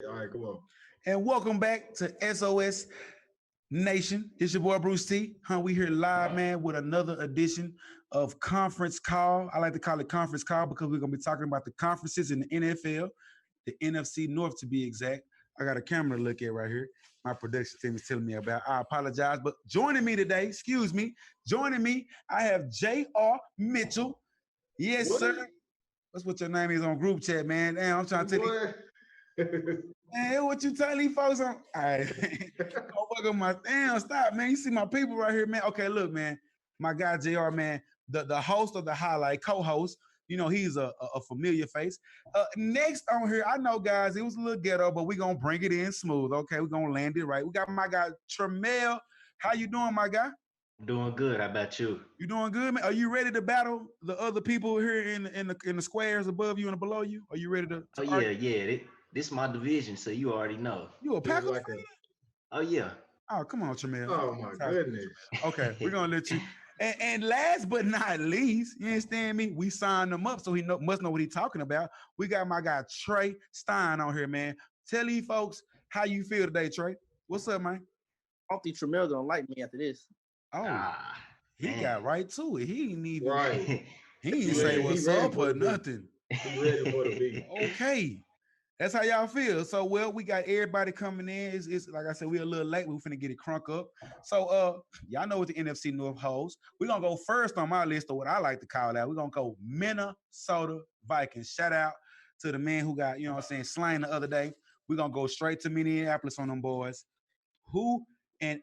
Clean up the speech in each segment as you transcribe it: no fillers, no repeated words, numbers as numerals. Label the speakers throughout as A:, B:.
A: All right, come on.
B: And welcome back to SOS Nation. It's your boy Bruce T. We here live, man, with another edition of Conference Call. I like to call it Conference Call because we're gonna be talking about the conferences in the NFL, the NFC North to be exact. I got a camera to look at right here. My production team is telling me about. I apologize, but joining me today, joining me, I have J.R. Mitchell. Yes,
A: What?
B: sir. That's what your name is on group chat, man. Damn, I'm trying to tell you.
A: Boy.
B: Man, what you telling these folks on? All right. Go fuck up my damn stop, man. You see my people right here, man. Okay, look, man. My guy JR, man, the host of the highlight, co-host. You know, he's a familiar face. Next on here, I know, guys, it was a little ghetto, but we're gonna bring it in smooth. Okay, we're gonna land it right. We got my guy Tremel. How you doing, my guy?
C: Doing good. How about you?
B: You doing good, man? Are you ready to battle the other people here in the squares above you and below you? Are you ready
C: Oh
B: to
C: yeah,
B: argue?
C: yeah. This my division, so you already know.
B: You a
A: Seems
B: Packers
A: like a.
B: fan?
C: Oh yeah.
B: Oh, come on, Tremel.
A: Oh my
B: Talk to me,
A: goodness.
B: Tremel. Okay, we're gonna let you. And last but not least, you understand me? We signed him up, so must know what he's talking about. We got my guy Trey Stein on here, man. Tell these folks how you feel today, Trey. What's up, man?
D: I don't think Tremel gonna like me after this.
B: Oh,
C: Ah,
B: he got
C: man.
B: right to it. He didn't even
A: Right.
B: he didn't
A: He
B: say
A: ready. He
B: what's
A: ready
B: up
A: for
B: or
A: the beat.
B: nothing.
A: He ready for the beat.
B: Okay. That's how y'all feel. So, well, we got everybody coming in. It's like I said, we're a little late. We're finna get it crunk up. So, y'all know what the NFC North holds. We're gonna go first on my list of what I like to call that. We're gonna go Minnesota Vikings. Shout out to the man who got, slain the other day. We're gonna go straight to Minneapolis on them boys. Who and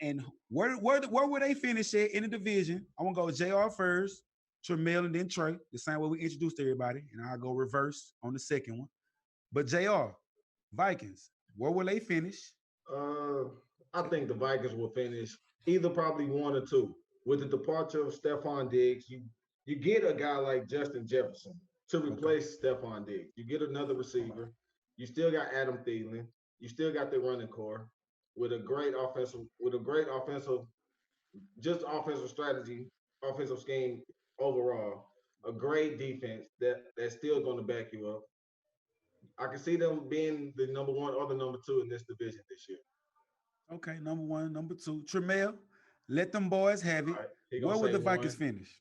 B: where would they finish at in the division? I'm gonna go JR first, Tremel, and then Trey. The same way we introduced everybody, and I'll go reverse on the second one. But JR, Vikings, where will they finish?
A: Uh, I think the Vikings will finish either probably one or two. With the departure of Stephon Diggs, you get a guy like Justin Jefferson to
B: Okay.
A: replace Stephon Diggs. You get another receiver. You still got Adam Thielen. You still got the running core with a great offensive, just offensive strategy, offensive scheme overall. A great defense that's still going to back you up. I can see them being the number one or the number two in this division this year.
B: Okay, number one, number two. Tremel, let them boys have
A: All
B: it.
A: right, he gonna
B: Where would
A: say
B: the Vikings
A: one.
B: finish?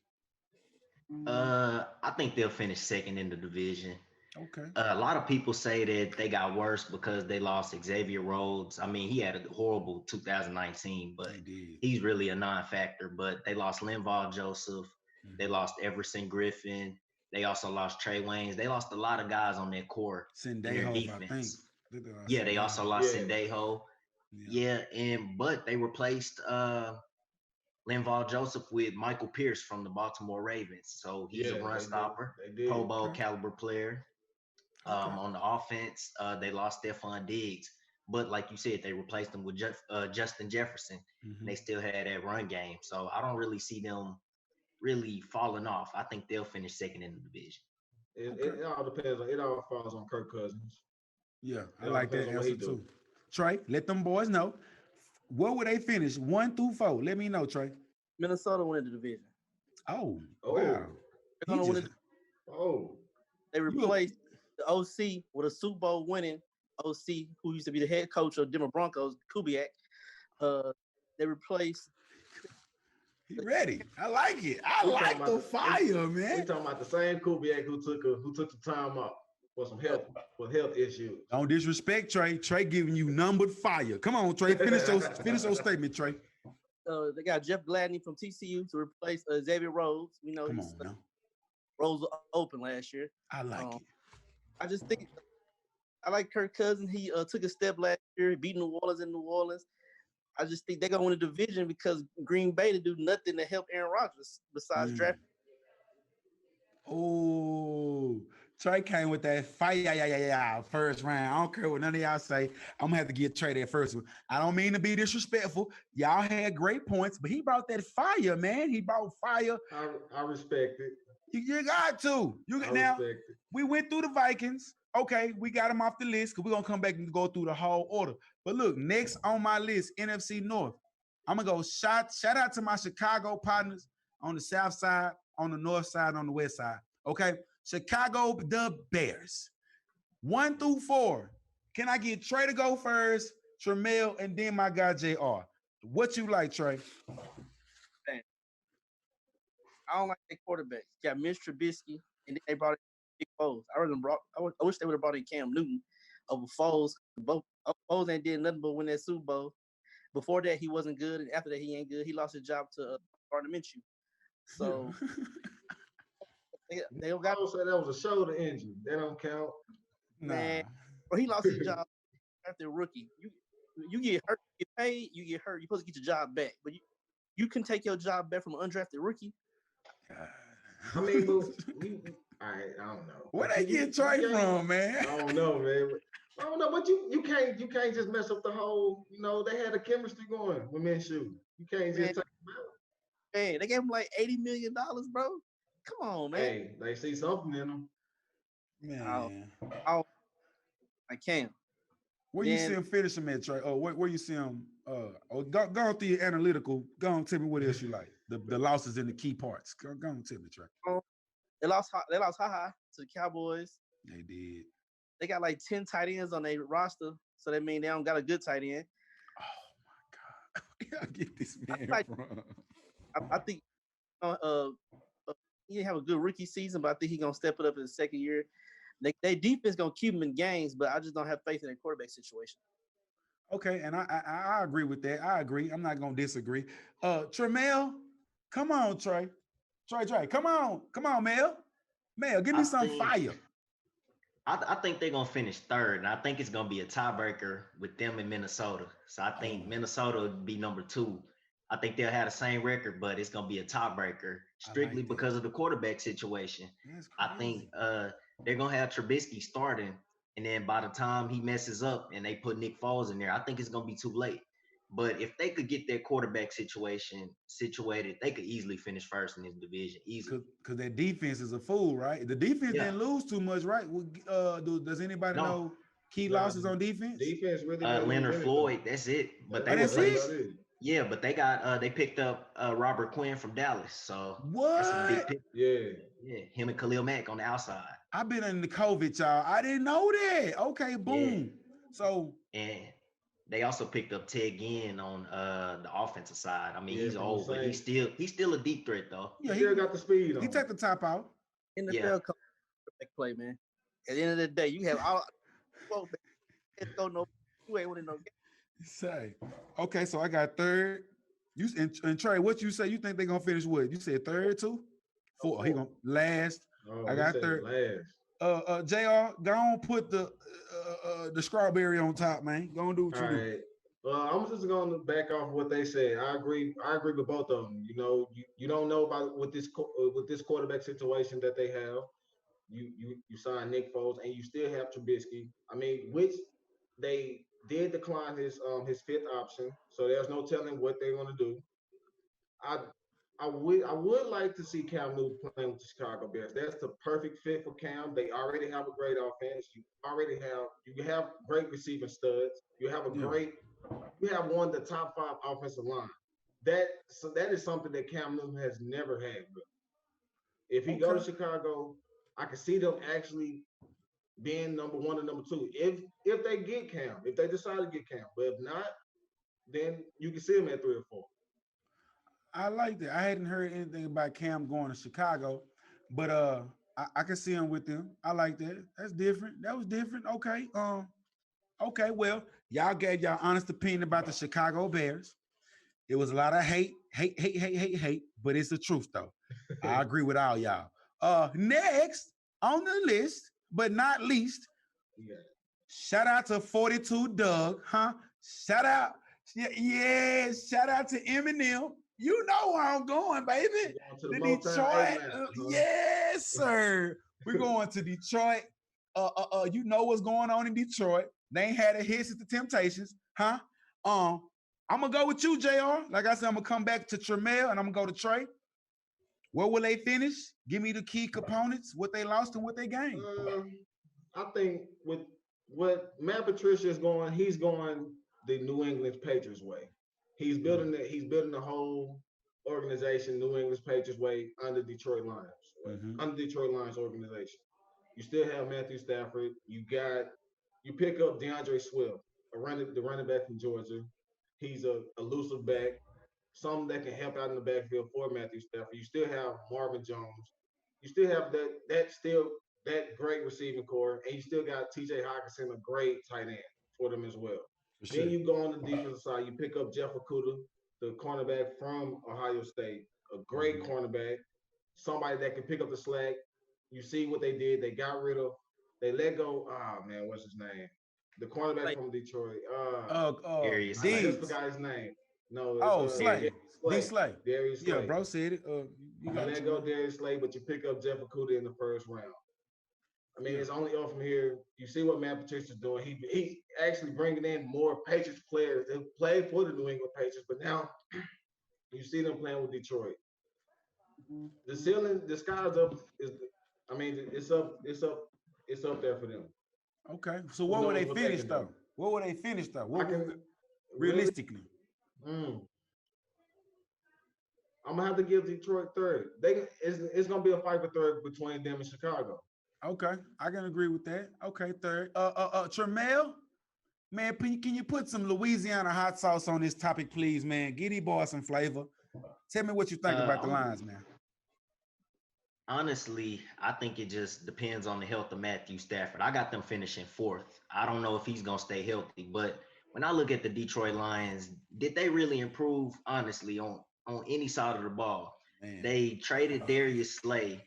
C: I think they'll finish second in the division.
B: Okay.
C: A lot of people say that they got worse because they lost Xavier Rhodes. I mean, he had a horrible 2019, but
B: He did.
C: he's really a non-factor. But they lost Linval Joseph. They
B: Mm-hmm.
C: lost Everson Griffin. They also lost Trey Waynes. They lost a lot of guys on their core in their
B: Sendejo, I think.
C: defense.
B: They lost
C: Yeah, they also
B: Sendejo.
C: lost
A: Yeah,
C: Sendejo.
B: Yeah.
C: Yeah, and but they replaced Linval Joseph with Michael Pierce from the Baltimore Ravens. So he's a
A: yeah,
C: run
A: they did.
C: stopper,
A: They
C: Pro
A: did.
C: Bowl
B: Okay.
C: caliber player.
B: Okay.
C: On the offense, they lost Stephon Diggs, but like you said, they replaced him with Justin Jefferson, and
B: Mm-hmm.
C: they still had that run game. So I don't really see them really falling off. I think they'll finish second in the division.
A: It,
B: Okay.
A: it, it all depends on. It all falls on Kirk Cousins.
B: Yeah, I
A: It all
B: like
A: depends
B: that
A: on what he
B: answer
A: do.
B: too. Trey, let them boys know. Where would they finish? 1 through 4. Let me know, Trey.
D: Minnesota win the division.
B: Oh, wow.
A: Oh,
D: They're
B: He
D: gonna win
B: just
D: it.
A: oh,
D: They
B: you
D: replaced the OC with a Super Bowl winning OC who used to be the head coach of Denver Broncos, Kubiak. Uh, they replaced
B: he
D: the
B: ready. I like it. I
A: we talking
B: like
A: about
B: the
A: the we
B: fire,
A: we
B: man.
A: talking about the same Kubiak who took the time off for some
D: uh,
A: health issues.
B: Don't disrespect Trey. Trey giving you numbered fire. Come on, Trey. Finish your statement, Trey.
D: they got Jeff Gladney from TCU to replace Xavier Rhodes. We know
B: Come
D: he's
B: on now.
D: Rhodes were open last year.
B: I like
D: Um,
B: it.
D: I just think I like Kirk Cousins. He took a step last year, beating New Orleans in New Orleans. I just think they're gonna win the division because Green Bay to do nothing to help Aaron Rodgers besides
B: Mm.
D: draft.
B: Oh, Trey came with that fire, yeah, first round. I don't care what none of y'all say. I'm gonna have to get Trey that first one. I don't mean to be disrespectful. Y'all had great points, but he brought that fire, man. He brought fire.
A: I respect it.
B: You got to. You
A: I
B: get now.
A: respect it.
B: We went through the Vikings. Okay, we got them off the list because we're gonna come back and go through the whole order. But look, next on my list, NFC North. I'm gonna go shout out to my Chicago partners on the south side, on the north side, on the west side. Okay, Chicago the Bears. 1 through 4. Can I get Trey to go first, Tramel, and then my guy JR? What you like, Trey?
D: I don't like that quarterback. You got Mitch Trubisky, and then they brought in Nick Foles. I wish they would have brought in Cam Newton over Foles. Both Foles ain't did nothing but win that Super Bowl. Before that, he wasn't good, and after that, he ain't good. He lost his job to Gardner Minshew. So they don't got.
A: I would say that was a shoulder injury. That don't count.
D: Man, bro, he lost his job after rookie. You get hurt, you get paid, you get hurt. You're supposed to get your job back, but you can take your job back from an undrafted rookie.
A: I mean, but I don't know.
B: Where they get Trey from, man?
A: I don't know, man. I don't know, but you can't just mess up the whole. You know, they had a chemistry going with Minshew. You can't just take them out.
D: Hey, they gave him like $80 million, bro. Come on, man.
A: Hey, they see something in them.
B: Man,
D: I can't.
B: Where you see him finishing at, Trey? Oh, where you see him? Go through your analytical. Go on, tell me what else you like. The losses in the key parts. Go on, tell me, Trey.
D: They lost high to the Cowboys.
B: They did.
D: They got like 10 tight ends on their roster, so that means they don't got a good tight end.
B: Oh my God, where y'all get this man from?
D: I think he didn't have a good rookie season, but I think he's gonna step it up in the second year. They defense gonna keep him in games, but I just don't have faith in their quarterback situation.
B: Okay, and I agree with that. I agree. I'm not gonna disagree. Tramel, come on, Trey. Trey, come on, Mel. Mel, give me some fire.
C: I think they're gonna finish third, and I think it's gonna be a tiebreaker with them in Minnesota. So I think Minnesota would be number 2. I think they'll have the same record, but it's gonna be a tiebreaker strictly because of the quarterback situation. I think they're gonna have Trubisky starting, and then by the time he messes up and they put Nick Foles in there, I think it's gonna be too late. But if they could get their quarterback situation situated, they could easily finish first in this division. Easily.
B: Because their defense is a fool, right? The defense didn't lose too much, right? Does anybody know key losses on defense?
A: Defense really
C: Leonard Floyd, that's it. But they but they got they picked up Robert Quinn from Dallas. So that's a big pick. Yeah, him and Khalil Mack on the outside.
B: I've been in the COVID, y'all. I didn't know that. Okay, boom.
C: Yeah.
B: So
C: and they also picked up Ted Ginn on the offensive side. I mean, he's old, but he's still a deep threat though.
A: Yeah, he still got the speed on.
B: He took the top out.
D: NFL play, man. At the end of the day, you have all you ain't winning no game.
B: Say, okay, so I got third. You and Trey, what you say? You think they're gonna finish what? You said third too? Fourth. He gonna last. I got third.
A: Last.
B: JR, go on put the strawberry on top, man. Go on do what you do.
A: I'm just going to back off what they said. I agree with both of them. You know, you don't know about with this quarterback situation that they have. You sign Nick Foles and you still have Trubisky. I mean, which they did decline his 5th option, so there's no telling what they're going to do. I would like to see Cam Newton playing with the Chicago Bears. That's the perfect fit for Cam. They already have a great offense. You have great receiving studs. You have one of the top 5 offensive line. That is something that Cam Newton has never had. If he go to Chicago, I can see them actually being number 1 and number 2. If they get Cam, if they decide to get Cam, but if not, then you can see him at 3 or 4.
B: I like that. I hadn't heard anything about Cam going to Chicago, but I can see him with them. I like that. That's different. That was different. Okay. Okay. Well, y'all gave y'all honest opinion about the Chicago Bears. It was a lot of hate, but it's the truth though. I agree with all y'all. Next on the list, but not least, shout out to 42 Doug, huh? Shout out, shout out to Eminem. You know where I'm going, baby. The Detroit. Yes, sir. We're going to Detroit. You know what's going on in Detroit. They ain't had a hit since the Temptations, huh? I'm gonna go with you, JR. Like I said, I'm gonna come back to Tramel and I'm gonna go to Trey. Where will they finish? Give me the key components, what they lost and what they gained.
A: I think with what Matt Patricia is going, he's going the New England Patriots way. He's building the whole organization, New England Patriots way, under Detroit Lions, under Detroit Lions organization. You still have Matthew Stafford. You You pick up DeAndre Swift, the running back from Georgia. He's a elusive back, some that can help out in the backfield for Matthew Stafford. You still have Marvin Jones. You still have that great receiving core, and you still got T.J. Hockenson, a great tight end for them as well.
B: For
A: Then
B: sure.
A: you go on the defensive side. You pick up Jeff Okudah, the cornerback from Ohio State, a great cornerback, somebody that can pick up the slack. You see what they did. They let go. Oh man, what's his name? The cornerback
D: Like,
A: from Detroit.
C: Darius
A: I
C: Slay.
A: just
B: Diggs.
A: forgot his name. No, it's
B: Oh, Slay. D
A: Slay.
B: Slay.
A: Darius
B: Yeah,
A: Slay.
B: bro said it. You
A: You
B: got
A: let go Darius Slay, but you pick up Jeff Okudah in the first round. I mean,
B: Yeah.
A: it's only up from here. You see what Matt Patricia's doing. He actually bringing in more Patriots players that play for the New England Patriots, but now you see them playing with Detroit. The ceiling, the sky's up. I mean, it's up there for them.
B: Okay. So
A: Who
B: what would
A: knows
B: they
A: what they
B: finish
A: can do?
B: though? What would they finish though?
A: I can really.
B: Realistically?
A: Mm, I'm gonna have to give Detroit third. It's gonna be a fight for third between them and Chicago.
B: Okay, I can agree with that. Okay, third. Tremel, man, can you put some Louisiana hot sauce on this topic, please, man? Get these boys some flavor. Tell me what you think about the lines, man.
C: Honestly, I think it just depends on the health of Matthew Stafford. I got them finishing fourth. I don't know if he's gonna stay healthy, but when I look at the Detroit Lions, did they really improve? Honestly, on any side of the ball,
B: Man.
C: they traded Darius Slay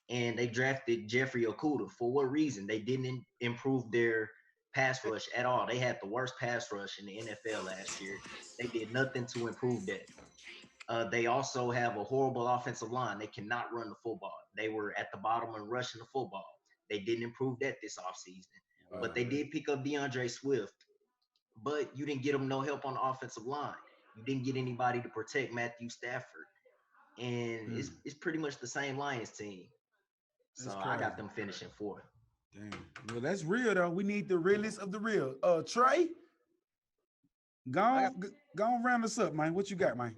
C: and they drafted Jeffrey Okudah. For what reason? They didn't improve their pass rush at all. They had the worst pass rush in the NFL last year. They did nothing to improve that. They also have a horrible offensive line. They cannot run the football. They were at the bottom and rushing the football. They didn't improve that this offseason.
B: Wow.
C: But they did pick up DeAndre Swift. But you didn't get them no help on the offensive line. You didn't get anybody to protect Matthew Stafford. And it's pretty much the same Lions team. So
B: That's
C: I got
B: crazy.
C: them finishing fourth.
B: Damn. Well, that's real though. We need the realest of the real. Trey, go on round us up, man. What you got, man?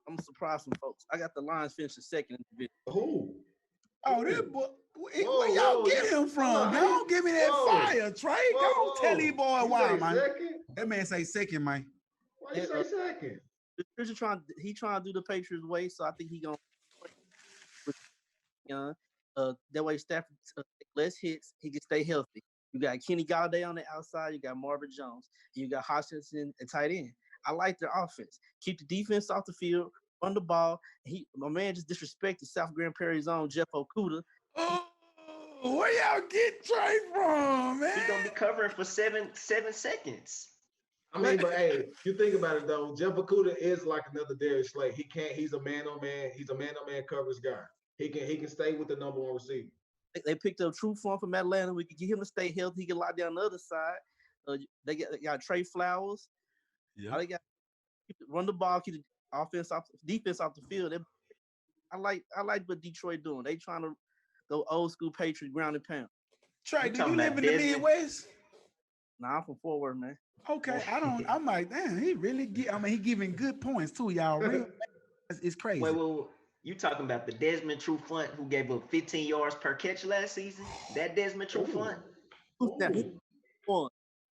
D: I'm surprised some folks. I got the Lions finishing second in the division.
A: Who?
B: Oh, this boy.
A: Whoa,
B: Where y'all
A: whoa,
B: get him from?
A: on,
B: Don't give me that
A: whoa,
B: fire, Trey. Go tell these boy
A: You
B: why,
A: say
B: man.
A: second?
B: That man say second, man.
A: Why you say second?
D: Patricia trying to do the Patriots way, so I think he gonna that way Stafford take less hits, he can stay healthy. You got Kenny Galladay on the outside, you got Marvin Jones, and you got Hutchinson at tight end. I like their offense. Keep the defense off the field, run the ball. My man just disrespected South Grand Prairie's own Jeff Okudah.
B: Oh, where y'all get Trey from, man?
C: He's gonna be covering for seven seconds.
A: I mean, but hey, you think about it though. Jeff Okudah is like another Darius Slay. He's a man on man. He's a man on man coverage guy. He can stay with the number one receiver.
D: They picked up true form from Atlanta. We could get him to stay healthy. He can lock down the other side. They got Trey Flowers.
B: Yeah.
D: They got run the ball, keep the defense off the field. I like what Detroit doing. They trying to go old school Patriot ground and pound.
B: Trey, do you
C: talking
B: live
C: about
B: in the
C: Desmond?
B: Midwest?
D: Nah, I'm from Fort Worth, man.
B: Okay, I'm like, damn, he really he giving good points too, y'all. Real, it's crazy.
C: Wait. You talking about the Desmond Trufant who gave up 15 yards per catch last season? That Desmond Trufant?
D: Who's that? One.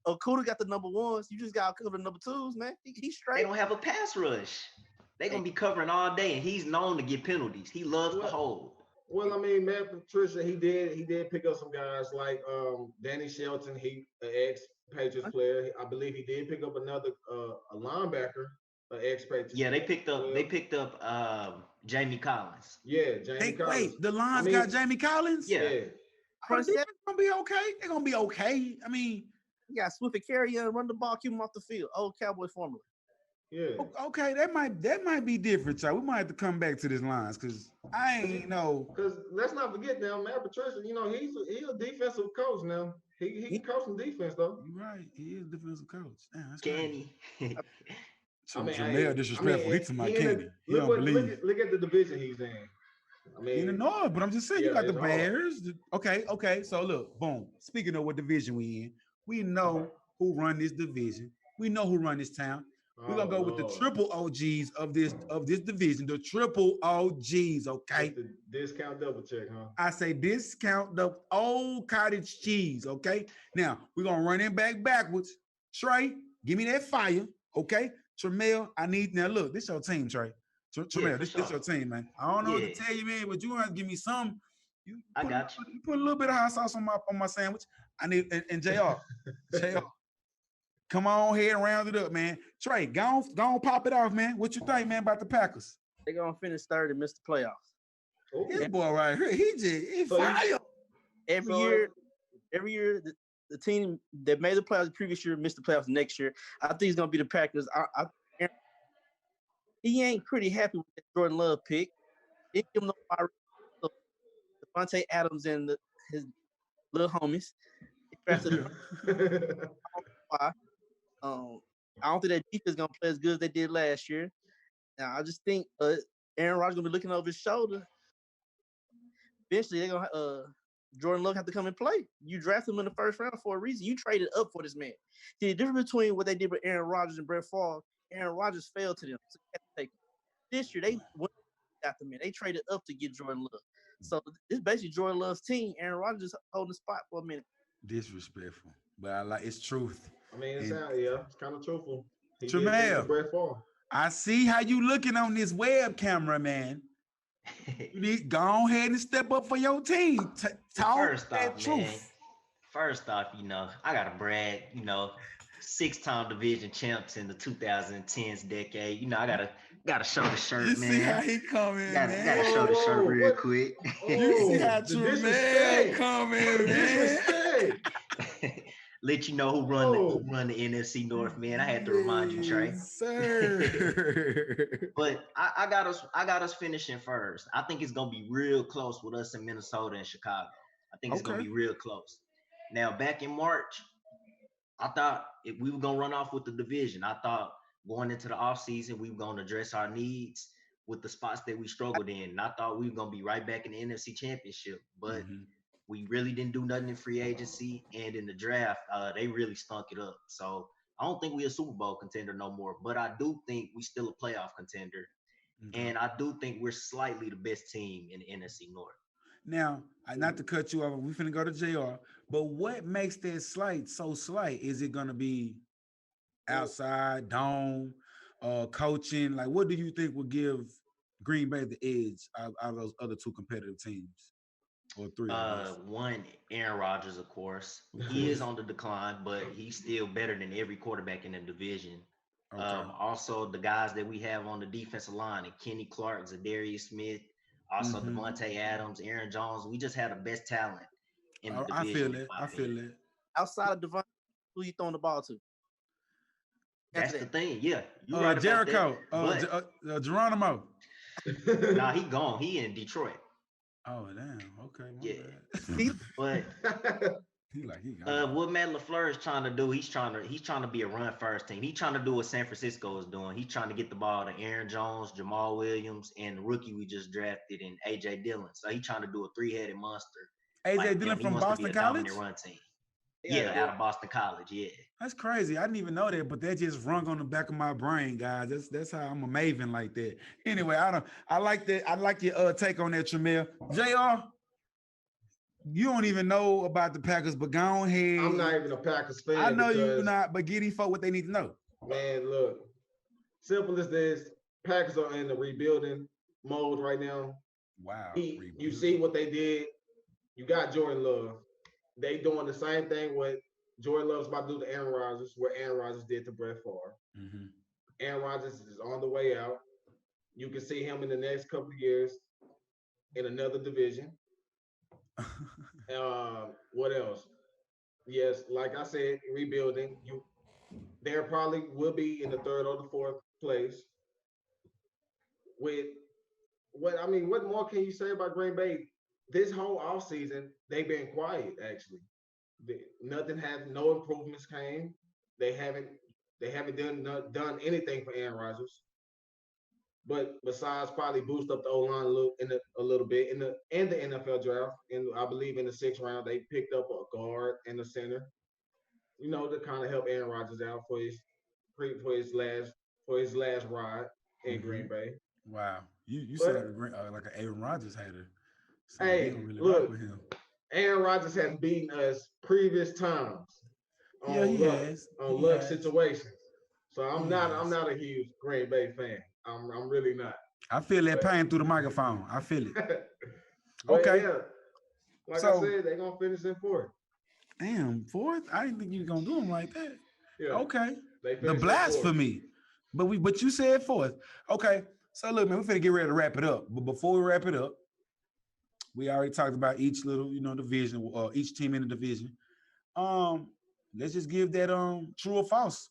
D: Okudah got the number ones. You just got to cover the number twos, man. He's straight.
C: They don't have a pass rush. They're going to be covering all day, and he's known to get penalties. He loves to hold.
A: Well, I mean, Matt Patricia, he did pick up some guys like Danny Shelton, an ex-Patriots player. I believe he did pick up another a linebacker, an ex-Patriots.
C: Yeah, they picked up Jamie Collins.
A: Yeah, Jamie Collins.
B: Wait, the Lions got Jamie Collins?
C: Yeah.
B: They're gonna be okay. They're gonna be okay. I mean,
D: you got Swift and carry and run the ball, keep him off the field. Old Cowboy formula.
A: Yeah.
B: Okay, that might be different, y'all. We might have to come back to this lines because I ain't know.
A: Because let's not forget now, Matt Patricia. You know he's a defensive coach now. He can coach some defense though.
B: You're right. He is a defensive coach. Damn, that's
C: Can he?
B: So Jamel disrespectful. He's to my candy.
A: Look at the division he's in. I mean,
B: in the North, but I'm just saying you got the Bears. Okay. So look, boom. Speaking of what division we in, we know who run this division. We know who run this town. We're gonna go with the triple OGs of this division, the triple OGs, okay?
A: The discount double check, huh?
B: I say discount the old cottage cheese, okay? Now we're gonna run it backwards. Trey, give me that fire, okay? Tremel, I need now. Look, this your team, Trey. Tremel, this your team, man. I don't know what to tell you, man, but you want to give me some.
C: I got you.
B: You put a little bit of hot sauce on my sandwich. I need and JR. Come on ahead and round it up, man. Trey, go on pop it off, man. What you think, man, about the Packers?
D: They're gonna finish third and miss the playoffs.
B: This boy right here, he fire.
D: Every year, the team that made the playoffs the previous year missed the playoffs next year. I think it's gonna be the Packers. He ain't pretty happy with that Jordan Love pick. He give him no Devontae Adams and his little homies. I don't think that defense is gonna play as good as they did last year. Now I just think Aaron Rodgers gonna be looking over his shoulder. Eventually, they're gonna Jordan Love have to come and play. You drafted him in the first round for a reason. You traded up for this man. See, the difference between what they did with Aaron Rodgers and Brett Favre, Aaron Rodgers failed to them. So they had to take him. This year, they went after him. They traded up to get Jordan Love. So it's basically Jordan Love's team. Aaron Rodgers is holding the spot for a minute.
B: Disrespectful, but I like it's truth.
A: I mean, it's kind of truthful.
B: Tremel, I see how you looking on this web camera, man. You need to go ahead and step up for your team.
C: First off, I gotta brag. 6-time division champs in the 2010s decade. I gotta show the shirt,
B: you
C: man.
B: See how he coming, man.
C: Gotta show the shirt real quick.
B: You see how Tremel coming, man.
C: Let you know who run the NFC North, man. I had to remind you, Trey.
B: Sir.
C: But I got us finishing first. I think it's gonna be real close with us in Minnesota and Chicago. I think it's gonna be real close. Now, back in March, I thought if we were gonna run off with the division. I thought going into the offseason, we were gonna address our needs with the spots that we struggled in. And I thought we were gonna be right back in the NFC Championship, but we really didn't do nothing in free agency, and in the draft, they really stunk it up. So I don't think we're a Super Bowl contender no more, but I do think we still a playoff contender, and I do think we're slightly the best team in the NFC North.
B: Now, not to cut you off, we finna go to JR, but what makes that slight so slight? Is it gonna be outside, dome, coaching? Like, what do you think will give Green Bay the edge out of those other two competitive teams? Or three.
C: One, Aaron Rodgers, of course. He is on the decline, but he's still better than every quarterback in the division. Okay. Also, the guys that we have on the defensive line, and Kenny Clark, Zadarius Smith, also Devontae Adams, Aaron Jones. We just have the best talent in the division.
B: I feel it.
D: Outside of Devontae, who you throwing the ball to?
C: That's the thing. Yeah, you're right.
B: Jericho, Geronimo.
C: Nah, he gone. He in Detroit.
B: Oh damn! Okay.
C: Yeah, but what Matt LaFleur is trying to do, he's trying to be a run first team. He's trying to do what San Francisco is doing. He's trying to get the ball to Aaron Jones, Jamal Williams, and the rookie we just drafted in AJ Dillon. So he's trying to do a three-headed monster.
B: AJ Dillon from Boston College.
C: Run team. Yeah, out of Boston College. Yeah.
B: That's crazy. I didn't even know that, but that just rung on the back of my brain, guys. That's how I'm a maven like that. Anyway, I like that. I like your take on that, Tremel. JR, you don't even know about the Packers, but go ahead.
A: I'm not even a Packers fan.
B: I know you're not, but get these folk what they need to know.
A: Man, look, simple as this. Packers are in the rebuilding mode right now.
B: Wow.
A: You see what they did. You got Jordan Love. They doing the same thing what Jordan Love's about to do to Aaron Rodgers, what Aaron Rodgers did to Brett Favre. Aaron Rodgers is on the way out. You can see him in the next couple of years in another division. What else? Yes, like I said, rebuilding. There probably will be in the third or the fourth place. What more can you say about Green Bay? This whole offseason, they've been quiet, actually. No improvements came. They haven't done anything for Aaron Rodgers. But besides probably boost up the O-line a little bit in the NFL draft, and I believe in the 6th round, they picked up a guard and a center, to kind of help Aaron Rodgers out for his last for his last ride in
B: Mhm.
A: Green Bay.
B: Wow, you
A: But-
B: sound like an Aaron Rodgers hater. So
A: Hey,
B: he don't really
A: look.
B: rock with him.
A: Aaron Rodgers has beaten us previous times
B: Yeah, he
A: luck,
B: has.
A: on
B: He
A: luck
B: has.
A: situations. So I'm
B: He
A: not
B: has.
A: a huge Green Bay fan. I'm really not.
B: I feel that pain through the microphone. I feel it.
A: But
B: Okay.
A: yeah, like I
B: So-
A: said, they're gonna finish in fourth.
B: Damn, fourth? I didn't think you was gonna do him like that.
A: Yeah.
B: Okay.
A: They
B: The
A: finished in fourth.
B: blasphemy. But you said fourth. Okay. So look, man, we're finna get ready to wrap it up. But before we wrap it up, we already talked about each little, division, each team in the division. Let's just give that true or false.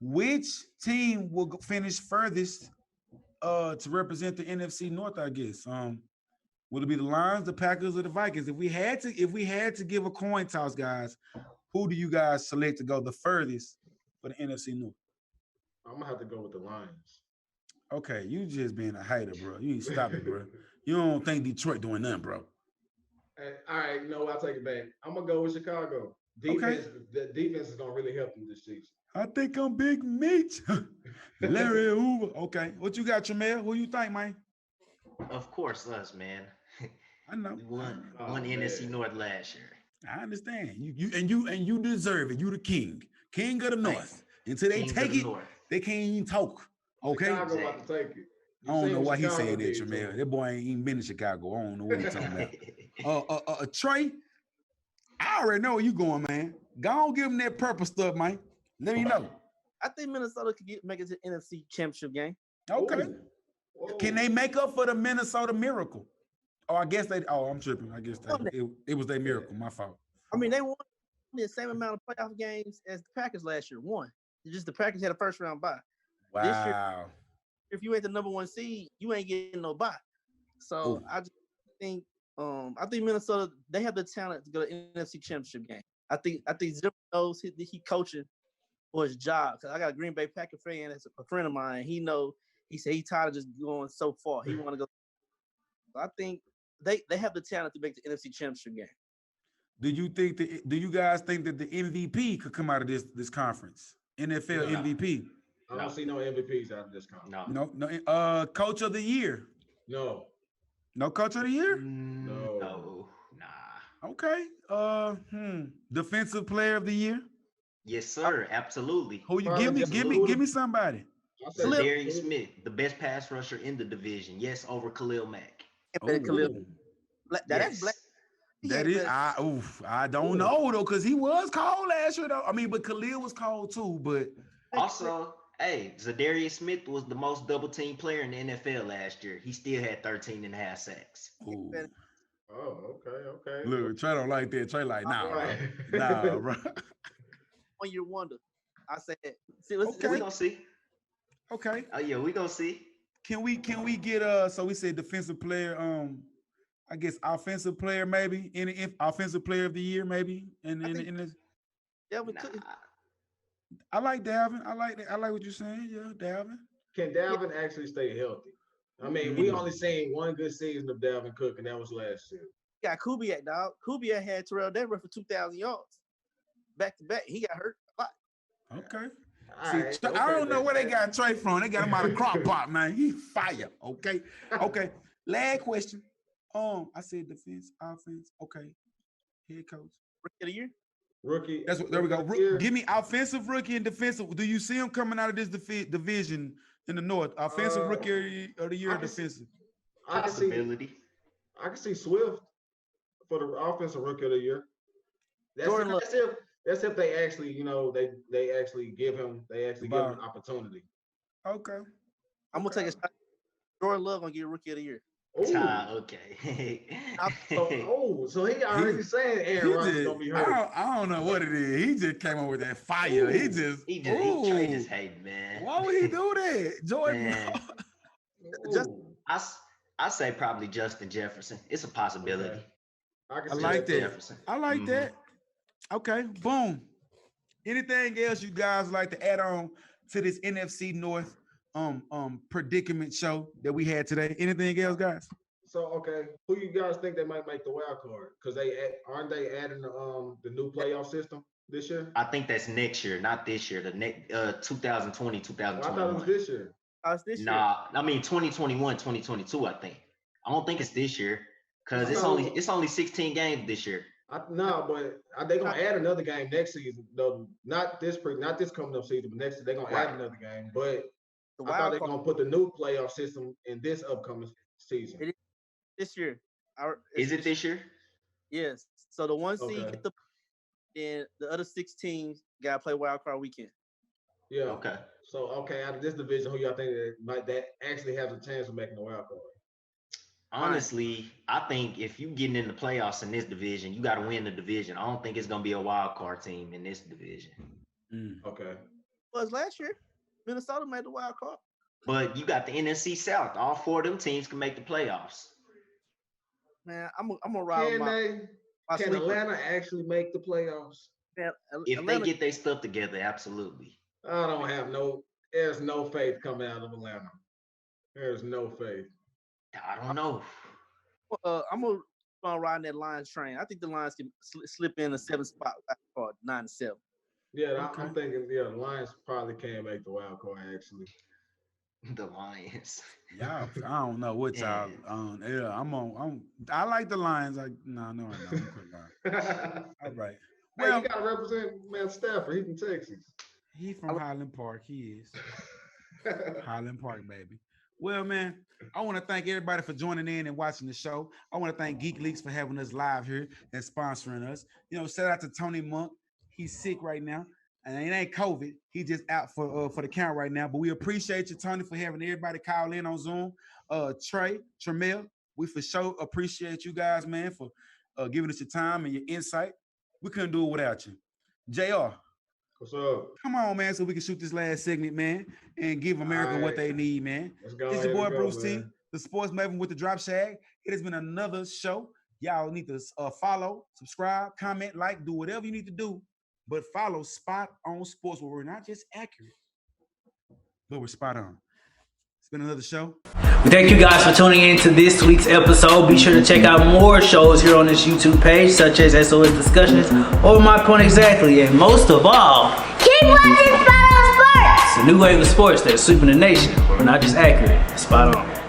B: Which team will finish furthest to represent the NFC North, I guess? Would it be the Lions, the Packers, or the Vikings? If we had to give a coin toss, guys, who do you guys select to go the furthest for the NFC North?
A: I'm gonna have to go with the Lions.
B: Okay, you just being a hater, bro. You ain't stop it, bro. You don't think Detroit doing nothing, bro.
A: All right, I'll take it back. I'm gonna go with Chicago. Defense, the defense is gonna really help them this season.
B: I think I'm Big Meat. Larry Hoover. Okay, what you got, Tramel? Who you think, man?
C: Of course, us, man.
B: I know.
C: We won
A: Oh,
C: won NFC
A: man.
C: North last year.
B: I understand. You deserve it. You the king of the North. Until they
C: Kings of
B: take
C: the
B: it,
C: North.
B: they can't even talk. Okay.
A: Chicago about to take it.
B: I don't know why he
A: Chicago
B: said that,
A: did to
B: Tramel.
A: him.
B: That boy ain't even been in Chicago. I don't know what he's talking about. Trey, I already know where you going, man. Go on, give him that purple stuff, man. Let me know.
D: I think Minnesota could make it to the NFC Championship game.
B: Okay.
A: Ooh. Whoa.
B: Can they make up for the Minnesota Miracle? Oh, I guess they. Oh, I'm tripping. I guess it was their miracle. My fault.
D: I mean, they won the same amount of playoff games as the Packers last year. Won. It's just the Packers had a first round bye. This year,
B: Wow.
D: if you ain't the number one seed, you ain't getting no bye. So
B: Ooh.
D: I just think Minnesota, they have the talent to go to the NFC Championship game. I think Zimmer knows he coaching for his job. Because I got a Green Bay Packer fan that's a friend of mine. He said he tired of just going so far. He want to go. So I think they have the talent to make the NFC Championship game.
B: Do you guys think that the MVP could come out of this conference? NFL
A: No.
B: MVP.
A: I don't see no MVPs out of this conference.
C: No.
B: Coach of the year.
A: No.
B: No coach of the year?
C: No. Nah.
B: Okay. Defensive player of the year.
C: Yes, sir. Absolutely.
B: Who you
A: Probably
B: give me somebody.
A: I say
C: Darius Smith, the best pass rusher in the division. Yes, over Khalil Mack.
B: Ooh.
D: That's black.
B: That is, I don't know though, because he was cold last year though. I mean, but Khalil was cold too. But
C: Also, Zadarius Smith was the most double team player in the NFL last year. He still had 13 and a half sacks.
B: ooh.
A: Oh, okay.
B: Look, Trey don't like that. Trey like, nah,
A: Right.
B: bro. Nah, bro.
D: 1 year wonder. I said, see,
B: Okay.
C: We gonna see.
B: Okay.
C: Oh yeah, we gonna see.
B: Can we get so we said defensive player, I guess offensive player maybe, any offensive player of the year maybe in this.
D: yeah, we
C: Nah.
D: could.
B: I like Dalvin. I like what you're saying. Yeah, Dalvin.
A: Can Dalvin actually stay healthy? I mean, we only seen one good season of Dalvin Cook, and that was last year.
D: Got Kubiak, dog. Kubiak had Terrell Denver for 2,000 yards. Back to back. He got hurt a lot.
B: Okay.
A: All
B: See,
A: right,
B: I don't know where they
A: that's-
B: got Trey from. They got him out of crop pot, man. He fire. Okay. Okay. Last question. I said defense, offense. Okay. Head coach.
D: Rookie of the year.
A: Rookie.
B: That's what. There we go.
A: rookie of the year.
B: Give me offensive rookie and defensive. Do you see him coming out of this division in the North? Offensive rookie of the year,
A: I
B: or
A: can see-
B: defensive.
A: I can see.
C: Possibility.
A: I can see Swift for the offensive rookie of the year.
D: Jordan Love.
A: That's if they actually, they actually give him
B: Wow.
A: an opportunity.
B: Okay.
D: I'm gonna take a shot. Jordan Love gonna get Rookie of the Year.
A: Ooh.
C: Okay.
A: So he already saying Aaron Rodgers gonna be hurt.
B: I don't know what it is. He just came up with that fire. He just.
C: He
B: ooh.
C: just hating, man.
B: Why would he do that, Jordan?
C: Man.
D: Just-
A: Ooh.
C: I say probably Justin Jefferson. It's a possibility.
A: Okay. I can
B: I
A: see
B: like that.
C: Jefferson.
B: I like
C: Mhm.
B: that. Okay, boom. Anything else you guys like to add on to this NFC North predicament show that we had today? Anything else, guys?
A: So okay, who you guys think they might make the wild card? Because aren't they adding the new playoff system? This year?
C: I think that's next year, not this year. The next 2020,
A: I
C: 2021.
A: thought it was this year.
D: It's this year.
C: Nah, I mean 2021, 2022. I think. I don't think it's this year because
A: I
C: it's only 16 games this year.
A: No, but they gonna add another game next season. Though not this coming up season, but next season they're gonna add another game. But
D: The
A: I thought
D: wild
A: they're
D: card
A: gonna put the new playoff system in this upcoming season.
D: It is this year.
C: Is it this year?
D: Yes. So the one seed
A: Okay.
D: get then the other 6 teams gotta play wild card weekend.
A: Yeah.
C: Okay.
A: So out of this division, who y'all think that actually has a chance of making the wild card?
C: Honestly, I think if you getting in the playoffs in this division, you got to win the division. I don't think it's gonna be a wild card team in this division.
A: Okay.
D: Was last year, Minnesota made the wild card.
C: But you got the NFC South. All 4 of them teams can make the playoffs.
D: Man, I'm gonna ride my
A: Can
D: sleeper.
A: Atlanta actually make the playoffs?
D: Man,
C: If
D: Atlanta,
C: they get their stuff together, absolutely.
A: I don't have there's no faith coming out of Atlanta. There's no faith.
C: I don't know.
D: I'm gonna ride that Lions train. I think the Lions can slip in a 7 spot wild card, 9-7.
A: Yeah,
B: Okay.
A: I'm thinking, the Lions probably can make the wild card actually.
C: The Lions.
B: Y'all, I don't know what y'all. I like the Lions. No. I'm all right.
A: Hey,
B: Well,
A: you gotta represent Matt Stafford. He's from Texas.
B: he from Highland Park. He is Highland Park, baby. Well, man, I want to thank everybody for joining in and watching the show. I want to thank Geek Leaks for having us live here and sponsoring us. Shout out to Tony Monk. He's sick right now, and it ain't COVID. He's just out for the count right now. But we appreciate you, Tony, for having everybody call in on Zoom. Trey, Tremel, we for sure appreciate you guys, man, for giving us your time and your insight. We couldn't do it without you. JR.
A: What's up?
B: Come on, man, so we can shoot this last segment, man, and give America what they need, man.
A: Let's go.
B: It's your boy Bruce T,
A: man.
B: the sports maven with the drop shag. It has been another show. Y'all need to follow, subscribe, comment, like, do whatever you need to do, but follow Spot On Sports, where we're not just accurate, but we're spot on. It's been another show.
E: We thank you guys for tuning in to this week's episode. Be sure to check out more shows here on this YouTube page, such as SOS Discussions or My Point Exactly, and most of all,
F: keep watching Spot On Sports!
E: it's a new wave of sports that's sweeping the nation. We're not just accurate, spot on.